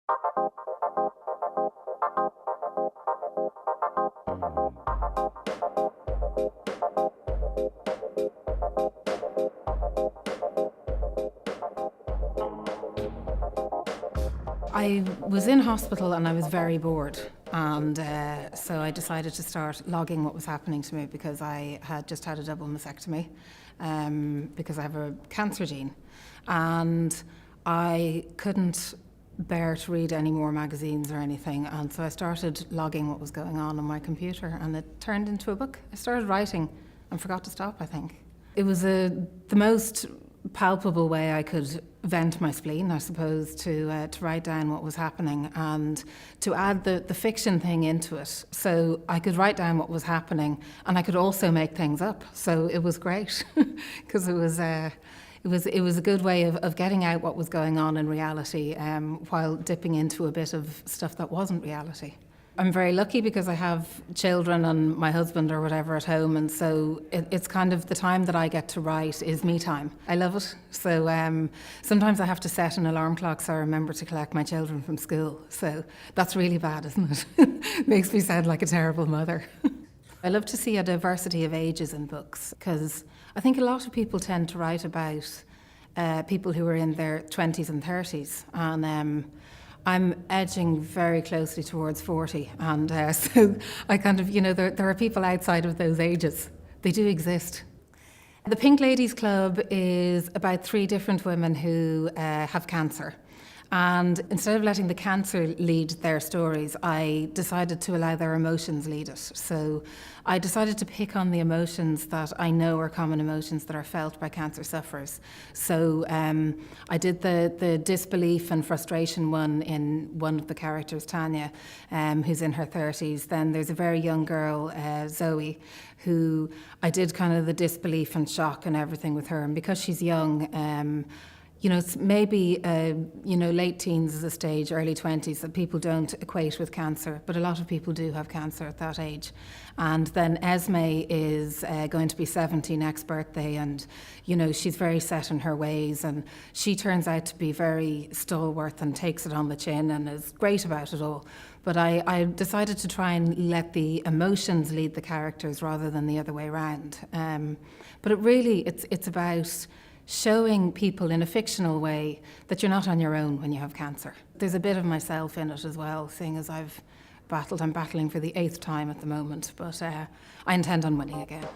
I was in hospital and I was very bored, and so I decided to start logging what was happening to me because I had just had a double mastectomy because I have a cancer gene, and I couldn't bear to read any more magazines or anything, and so I started logging what was going on my computer, and it turned into a book. I started writing and forgot to stop, I think. It was the most palpable way I could vent my spleen, I suppose, to write down what was happening and to add the fiction thing into it. So I could write down what was happening and I could also make things up. So it was great because it was a good way of getting out what was going on in reality while dipping into a bit of stuff that wasn't reality. I'm very lucky because I have children and my husband or whatever at home, and so it's kind of the time that I get to write is me time. I love it. So sometimes I have to set an alarm clock so I remember to collect my children from school. So that's really bad, isn't it? Makes me sound like a terrible mother. I love to see a diversity of ages in books because I think a lot of people tend to write about people who are in their 20s and 30s, and I'm edging very closely towards 40, and so I kind of, there are people outside of those ages. They do exist. The Pink Ladies Club is about 3 different women who have cancer. And instead of letting the cancer lead their stories, I decided to allow their emotions lead it. So I decided to pick on the emotions that I know are common emotions that are felt by cancer sufferers. So I did the disbelief and frustration one in one of the characters, Tanya, who's in her 30s. Then there's a very young girl, Zoe, who I did kind of the disbelief and shock and everything with her. And because she's young, it's maybe, late teens is a stage, early 20s, that people don't equate with cancer, but a lot of people do have cancer at that age. And then Esme is going to be 70 next birthday, and, she's very set in her ways, and she turns out to be very stalwart and takes it on the chin and is great about it all. But I decided to try and let the emotions lead the characters rather than the other way around. But it's about showing people in a fictional way that you're not on your own when you have cancer. There's a bit of myself in it as well, seeing as I'm battling for the 8th time at the moment, but I intend on winning again.